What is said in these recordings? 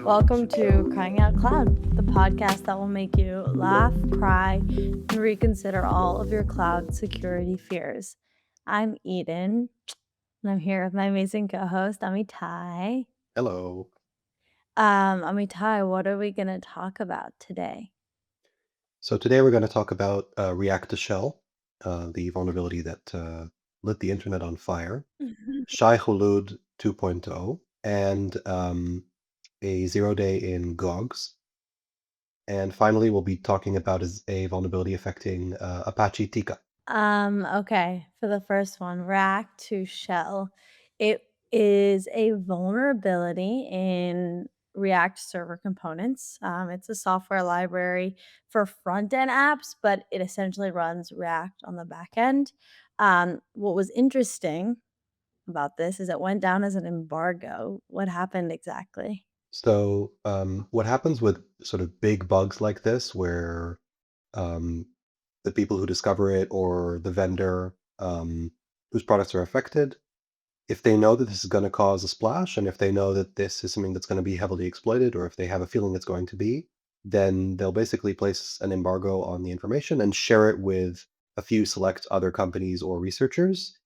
Welcome to Crying Out Cloud, the podcast that will make you laugh, cry, and reconsider all of your cloud security fears. I'm Eden, and I'm here with my amazing co-host, Amitai. Hello. Amitai, what are we going to talk about today? So today we're going to talk about React2Shell, the vulnerability that lit the internet on fire, Shai-Hulud 2.0, and a 0-day in Gogs. And finally, we'll be talking about a vulnerability affecting Apache Tika. Okay, for the first one, React2Shell. It is a vulnerability in React server components. It's a software library for front-end apps, but it essentially runs React on the back end. What was interesting about this is it went down as an embargo. What happened exactly? So what happens with sort of big bugs like this, where um, the people who discover it or the vendor whose products are affected, if they know that this is going to cause a splash, and if they know that this is something that's going to be heavily exploited, or if they have a feeling it's going to be, then they'll basically place an embargo on the information and share it with a few select other companies or researchers.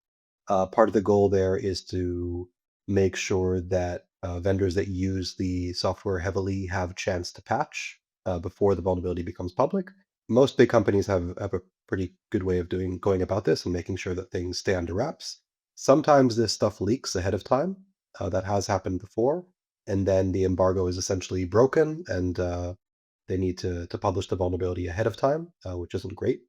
Part of the goal there is to make sure that vendors that use the software heavily have a chance to patch before the vulnerability becomes public. Most big companies have a pretty good way of going about this and making sure that things stay under wraps. Sometimes this stuff leaks ahead of time. That has happened before, and then the embargo is essentially broken, and they need to publish the vulnerability ahead of time, which isn't great.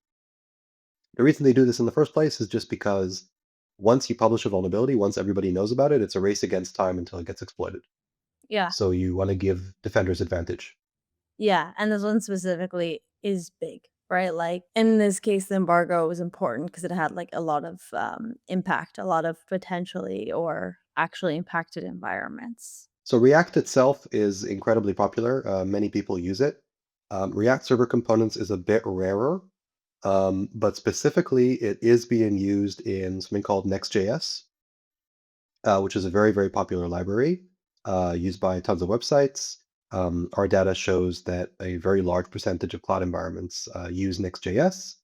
The reason they do this in the first place is just because once you publish a vulnerability, once everybody knows about it, it's a race against time until it gets exploited. Yeah. So you want to give defenders advantage. Yeah, and this one specifically is big, right? Like in this case, the embargo was important because it had like a lot of impact, a lot of potentially or actually impacted environments. So React itself is incredibly popular. Many people use it. React Server Components is a bit rarer, but specifically, it is being used in something called Next.js, which is a very, very popular library used by tons of websites. Our data shows that a very large percentage of cloud environments use Next.js.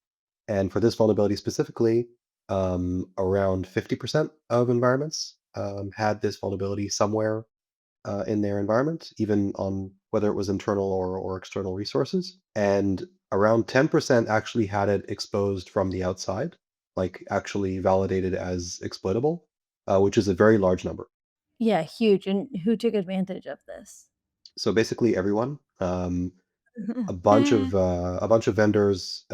And for this vulnerability specifically, around 50% of environments had this vulnerability somewhere in their environment, even on whether it was internal or external resources. And around 10% actually had it exposed from the outside, like actually validated as exploitable, which is a very large number. Yeah, huge. And who took advantage of this? So basically, everyone, a bunch of vendors,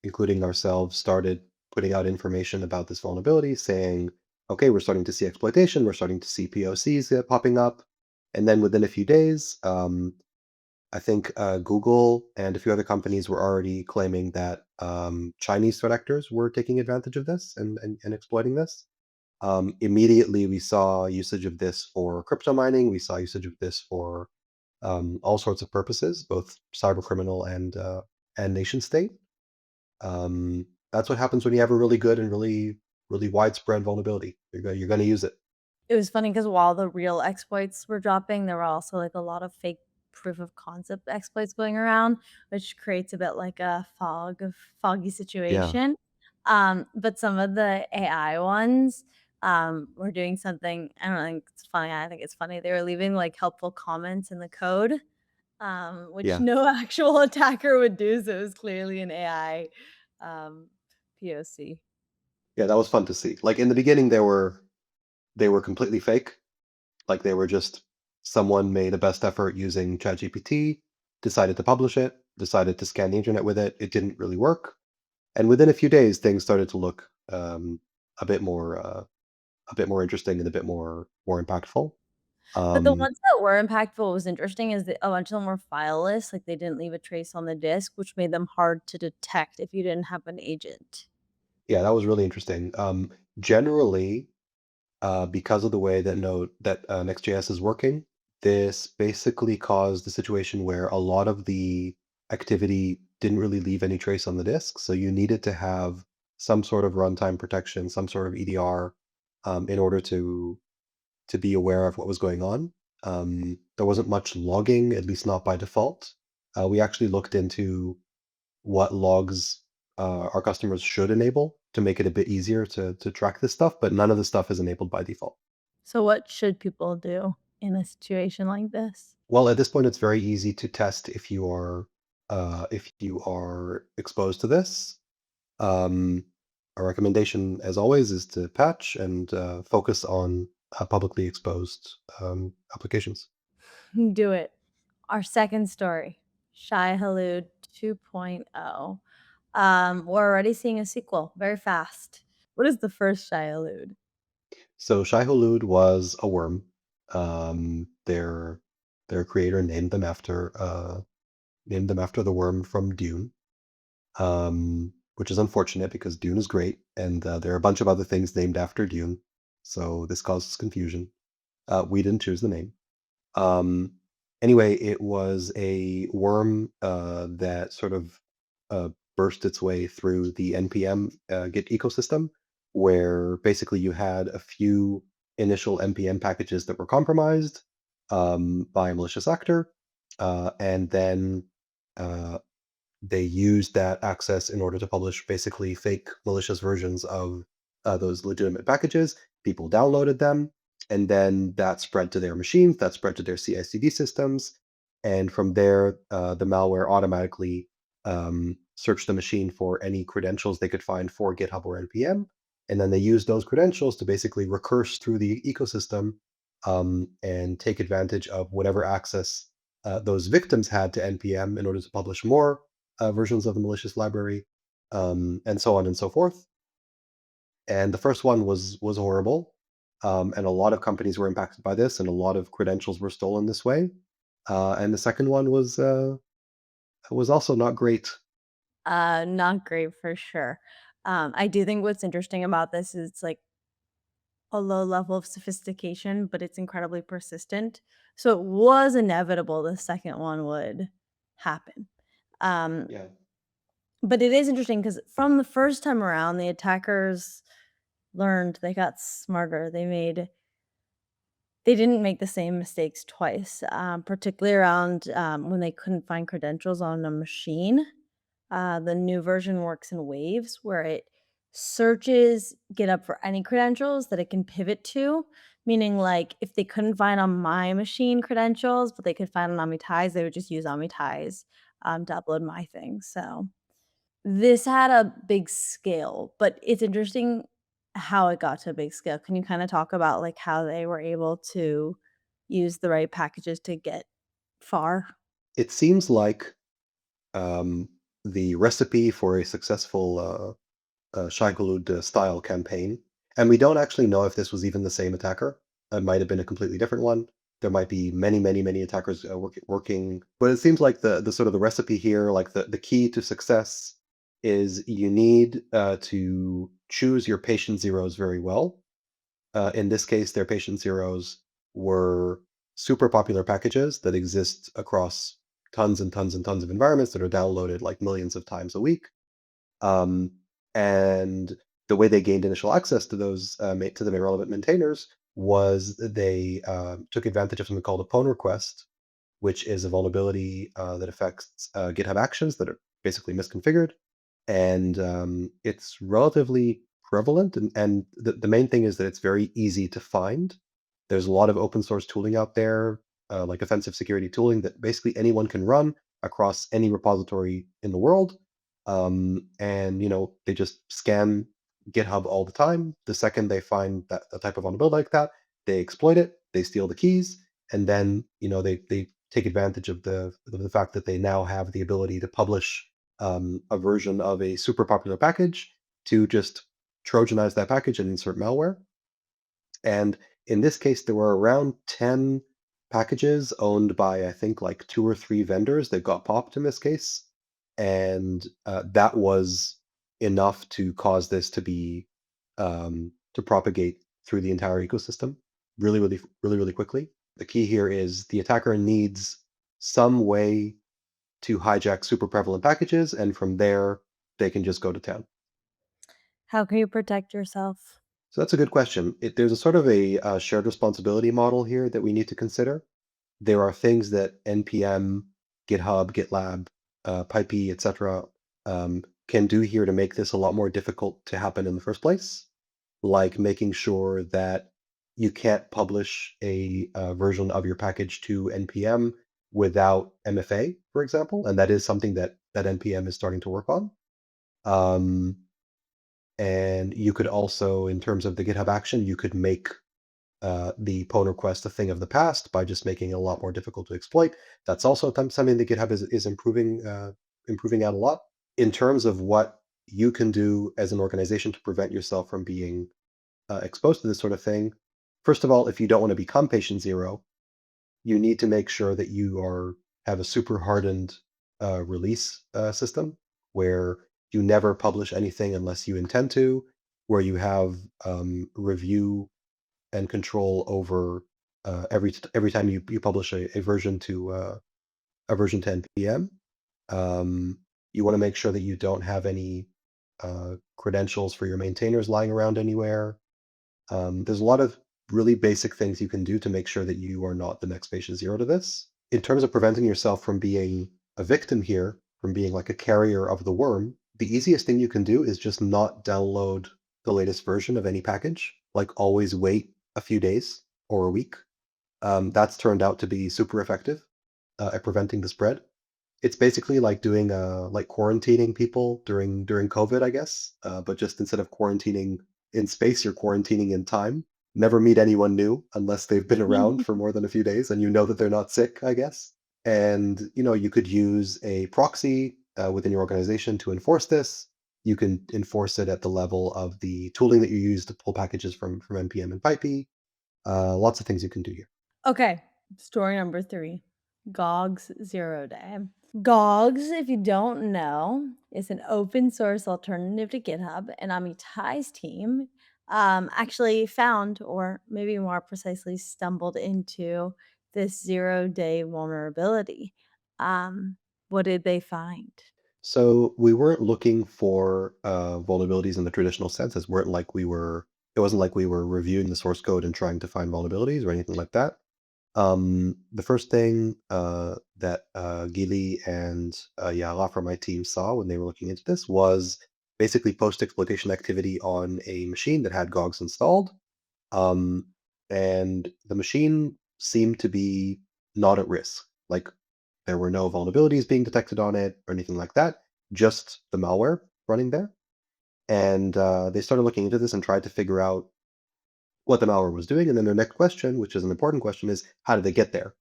including ourselves, started putting out information about this vulnerability, saying, "Okay, we're starting to see exploitation. We're starting to see POCs popping up." And then within a few days, I think Google and a few other companies were already claiming that Chinese threat actors were taking advantage of this and exploiting this. Immediately, we saw usage of this for crypto mining. We saw usage of this for all sorts of purposes, both cyber criminal and nation state. That's what happens when you have a really good and really widespread vulnerability. You're going to use it. It was funny because while the real exploits were dropping, there were also like a lot of fake proof of concept exploits going around, which creates a bit like a foggy Yeah, situation. But some of the AI ones were doing something. I don't think it's funny. I think it's funny. They were leaving like helpful comments in the code, which yeah, no actual attacker would do. So it was clearly an AI um, POC. yeah. That was fun to see. Like in the beginning, they were completely fake. Like they were just someone made a best effort using ChatGPT, decided to publish it, decided to scan the internet with it. It didn't really work, and within a few days, things started to look a bit more interesting and a bit more impactful. But the Um, ones that were impactful, what was interesting is that a bunch of them were fileless, like, they didn't leave a trace on the disk, which made them hard to detect if you didn't have an agent. yeah, that was really interesting. Generally, because of the way that Next.js is working, this basically caused a situation where a lot of the activity didn't really leave any trace on the disk. So you needed to have some sort of runtime protection, some sort of EDR, in order to be aware of what was going on. There wasn't much logging, at least not by default. We actually looked into what logs our customers should enable to make it a bit easier to track this stuff, but none of the stuff is enabled by default. So what should people do in a situation like this? Well, at this point, it's very easy to test if you are exposed to this. Um, our recommendation, as always, is to patch and focus on publicly exposed applications. Do it. Our second story, Shai-Hulud 2.0. We're already seeing a sequel very fast. What is the first Shai-Hulud? So Shai-Hulud was a worm. Their creator named them after the worm from Dune, which is unfortunate because Dune is great, and there are a bunch of other things named after Dune, so this causes confusion. We didn't choose the name. Um, anyway, it was a worm that sort of uh, burst its way through the npm Git ecosystem, where basically you had a few initial npm packages that were compromised by a malicious actor, and then uh, they used that access in order to publish basically fake malicious versions of those legitimate packages. People downloaded them, and then that spread to their machines, that spread to their CI/CD systems, and from there, the malware automatically searched the machine for any credentials they could find for GitHub or npm, and then they used those credentials to basically recurse through the ecosystem and take advantage of whatever access those victims had to npm in order to publish more versions of the malicious library, and so on and so forth. And the first one was horrible, and a lot of companies were impacted by this, and a lot of credentials were stolen this way. And the second one was also not great. Not great for sure. I do think what's interesting about this is it's like a low level of sophistication, but it's incredibly persistent. So it was inevitable the second one would happen. Um, Yeah, but it is interesting because from the first time around, the attackers learned, they got smarter. They didn't make the same mistakes twice, particularly around when they couldn't find credentials on a machine. The new version works in waves where it searches GitHub for any credentials that it can pivot to. Meaning, like, if they couldn't find on my machine credentials, but they could find on Amitai's, they would just use Amitai's to upload my thing. So this had a big scale, but it's interesting how it got to a big scale. Can you kinda talk about, like, how they were able to use the right packages to get far? it seems like um, the recipe for a successful Shai-Hulud style campaign. And we don't actually know if this was even the same attacker. It might have been a completely different one. There might be many, many, many attackers working, but it seems like the sort of the recipe here, like the key to success, is you need to choose your patient zeros very well. In this case, their patient zeros were super popular packages that exist across tons and tons and tons of environments that are downloaded like millions of times a week. um, and the way they gained initial access to those to the relevant maintainers was they took advantage of something called a pwn request, which is a vulnerability that affects GitHub Actions that are basically misconfigured, and it's relatively prevalent. And the main thing is that it's very easy to find. There's a lot of open source tooling out there, like offensive security tooling that basically anyone can run across any repository in the world. And they just scan GitHub all the time. The second they find that a type of vulnerability like that, they exploit it, they steal the keys, and then they take advantage of the fact that they now have the ability to publish a version of a super popular package to just Trojanize that package and insert malware. And in this case, there were around 10 packages owned by, I think, like two or three vendors that got popped in this case. And that was enough to cause this to propagate through the entire ecosystem really, really, really, really quickly. The key here is the attacker needs some way to hijack super prevalent packages, and from there, they can just go to town. How can you protect yourself? So that's a good question. There's a sort of a shared responsibility model here that we need to consider. There are things that NPM, GitHub, GitLab, PyPy, etc., can do here to make this a lot more difficult to happen in the first place, like making sure that you can't publish a version of your package to NPM without MFA, for example, and that is something that NPM is starting to work on. Um, and you could also, in terms of the GitHub action, you could make the pull request a thing of the past by just making it a lot more difficult to exploit. That's also something that GitHub is improving out a lot. In terms of what you can do as an organization to prevent yourself from being exposed to this sort of thing, first of all, if you don't want to become patient zero, you need to make sure that you are have a super hardened release system where you never publish anything unless you intend to, where you have review and control over every time you publish a version to NPM. You want to make sure that you don't have any credentials for your maintainers lying around anywhere. There's a lot of really basic things you can do to make sure that you are not the next patient zero to this. In terms of preventing yourself from being a victim here, from being like a carrier of the worm, the easiest thing you can do is just not download the latest version of any package. Like always wait a few days or a week. That's turned out to be super effective at preventing the spread. It's basically like doing, like quarantining people during COVID, I guess, but just instead of quarantining in space, you're quarantining in time. Never meet anyone new unless they've been around for more than a few days and you know that they're not sick, I guess. And, you could use a proxy, within your organization to enforce this. You can enforce it at the level of the tooling that you use to pull packages from NPM and PyPy. Lots of things you can do here. Okay, story number 3, Gogs 0 Day. Gogs, if you don't know, is an open source alternative to GitHub, and Amitai's team actually found, or maybe more precisely, stumbled into this 0 day vulnerability. Um, what did they find? So we weren't looking for vulnerabilities in the traditional sense. It wasn't like we were reviewing the source code and trying to find vulnerabilities or anything like that. The first thing that Gili and Yara from my team saw when they were looking into this was basically post exploitation activity on a machine that had Gogs installed. Um, and the machine seemed to be not at risk. Like there were no vulnerabilities being detected on it or anything like that, just the malware running there. And they started looking into this and tried to figure out what the malware was doing. And then their next question, which is an important question, is how did they get there?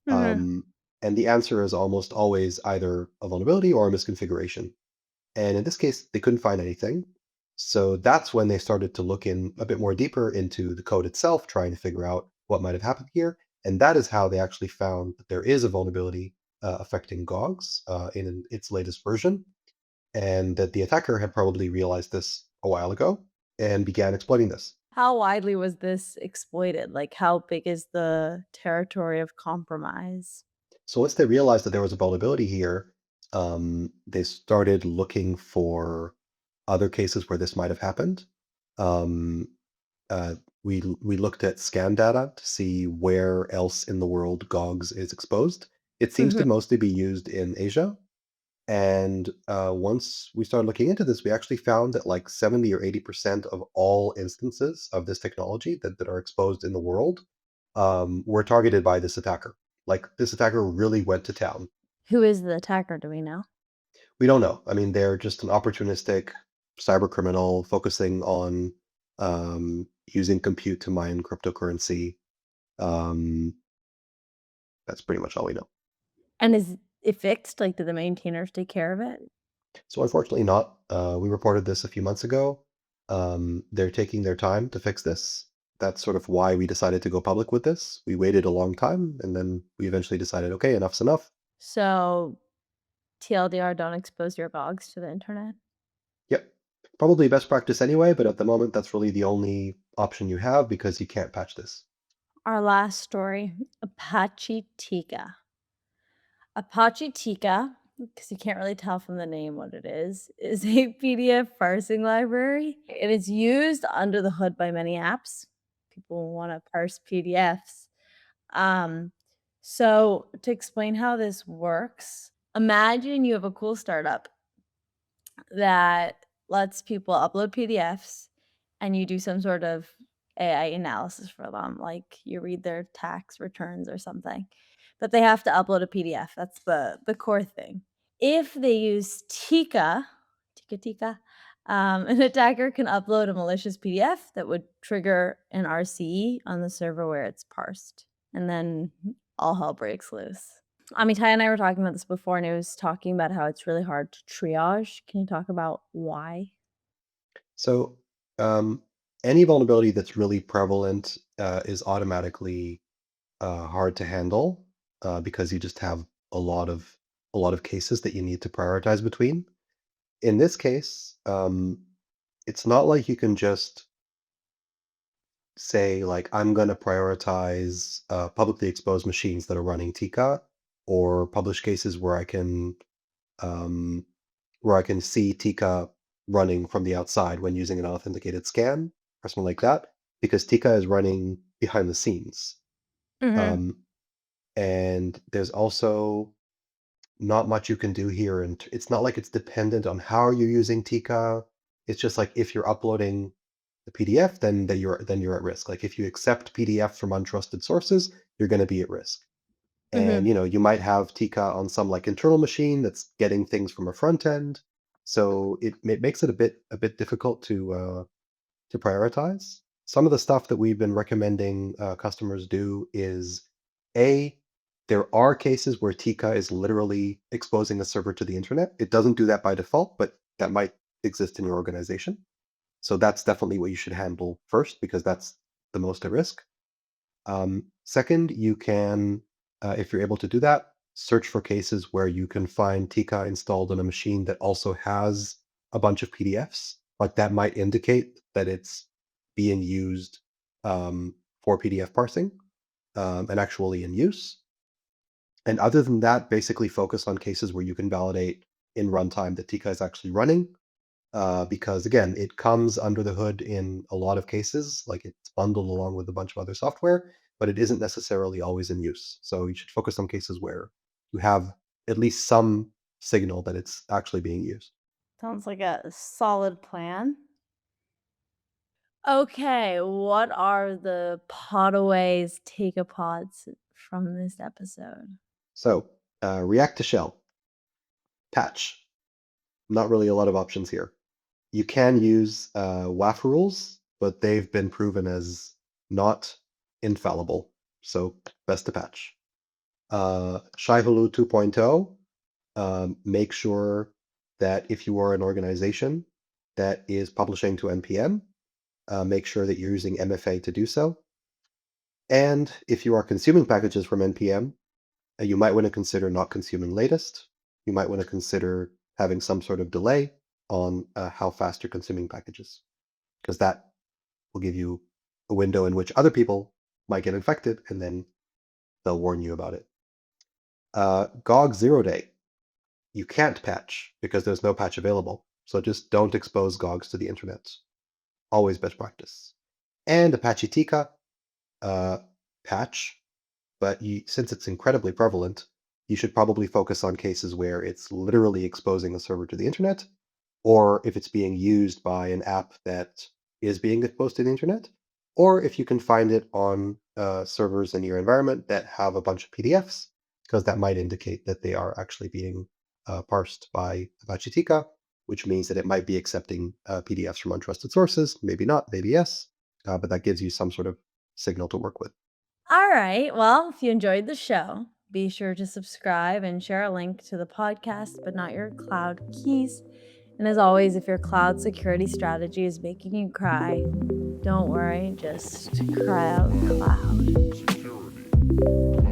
Mhm. Um, and the answer is almost always either a vulnerability or a misconfiguration. And in this case, they couldn't find anything. So that's when they started to look in a bit more deeper into the code itself, trying to figure out what might have happened here. And that is how they actually found that there is a vulnerability affecting Gogs in its latest version, and that the attacker had probably realized this a while ago and began exploiting this. How widely was this exploited? Like, how big is the territory of compromise? So once they realized that there was a vulnerability here, they started looking for other cases where this might have happened. Um, uh, we looked at scan data to see where else in the world Gogs is exposed. It seems to Mhm. mostly be used in Asia. And once we started looking into this, we actually found that like 70 or 80% of all instances of this technology that are exposed in the world were targeted by this attacker. Like this attacker really went to town. Who is the attacker? Do we know? We don't know. I mean, they're just an opportunistic cyber criminal focusing on using compute to mine cryptocurrency. Um, that's pretty much all we know. And is it fixed? Like, do the maintainers take care of it? So unfortunately, not. We reported this a few months ago. They're taking their time to fix this. That's sort of why we decided to go public with this. We waited a long time, and then we eventually decided, okay, enough's enough. So, TLDR, don't expose your Gogs to the internet. Yep. Probably best practice anyway, but at the moment, that's really the only option you have because you can't patch this. Our last story, Apache Tika. Apache Tika because you can't really tell from the name what it is a PDF parsing library. It is used under the hood by many apps. People want to parse PDFs. Um, so to explain how this works, imagine you have a cool startup that lets people upload PDFs and you do some sort of AI analysis for them, like you read their tax returns or something. But they have to upload a PDF. That's the core thing. If they use Tika, an attacker can upload a malicious PDF that would trigger an RCE on the server where it's parsed, and then all hell breaks loose. Amitai and I were talking about this before, and he was talking about how it's really hard to triage. Can you talk about why? So, um, any vulnerability that's really prevalent is automatically hard to handle because you just have a lot of a lot of cases that you need to prioritize between. In this case, it's not like you can just say like I'm going to prioritize publicly exposed machines that are running Tika or publish cases um, where I can see Tika running from the outside when using an authenticated scan or something like that, because Tika is running behind the scenes. Mhm, Um, and there's also not much you can do here, and it's not like it's dependent on how you're using Tika. It's just like if you're uploading the PDF, then you're at risk. Like if you accept PDF from untrusted sources, you're going to be at risk. And mhm. you might have Tika on some like internal machine that's getting things from a front end, so it makes it a bit difficult to prioritize. Some of the stuff that we've been recommending customers do is a there are cases where Tika is literally exposing a server to the internet. It doesn't do that by default, but that might exist in your organization. So that's definitely what you should handle first because that's the most at risk. Second, you can, if you're able to do that, search for cases where you can find Tika installed on a machine that also has a bunch of PDFs. Like that might indicate that it's being used for PDF parsing and actually in use. And other than that, basically focus on cases where you can validate in runtime that Tika is actually running because again, it comes under the hood in a lot of cases, like it's bundled along with a bunch of other software, but it isn't necessarily always in use. So you should focus on cases where you have at least some signal that it's actually being used. Sounds like a solid plan. Okay, what are the podaways take-a-pods from this episode? So React to Shell, patch, not really a lot of options here. You can use WAF rules, but they've been proven as not infallible. So best to patch. Shai-Hulud 2.0, make sure that if you are an organization that is publishing to NPM, make sure that you're using MFA to do so. And if you are consuming packages from NPM, you might want to consider not consuming latest. You might want to consider having some sort of delay on how fast you're consuming packages, because that will give you a window in which other people might get infected, and then they'll warn you about it. Gogs 0 day. You can't patch because there's no patch available. So just don't expose Gogs to the internet. Always best practice. And Apache Tika, uh, patch, but since it's incredibly prevalent, you should probably focus on cases where it's literally exposing the server to the internet, or if it's being used by an app that is being exposed to the internet, or if you can find it on servers in your environment that have a bunch of PDFs, because that might indicate that they are actually being parsed by Apache Tika, which means that it might be accepting PDFs from untrusted sources. Maybe not, maybe yes, but that gives you some sort of signal to work with. All right. Well, if you enjoyed the show, be sure to subscribe and share a link to the podcast, but not your cloud keys. And as always, if your cloud security strategy is making you cry, don't worry, just cry out loud. Security.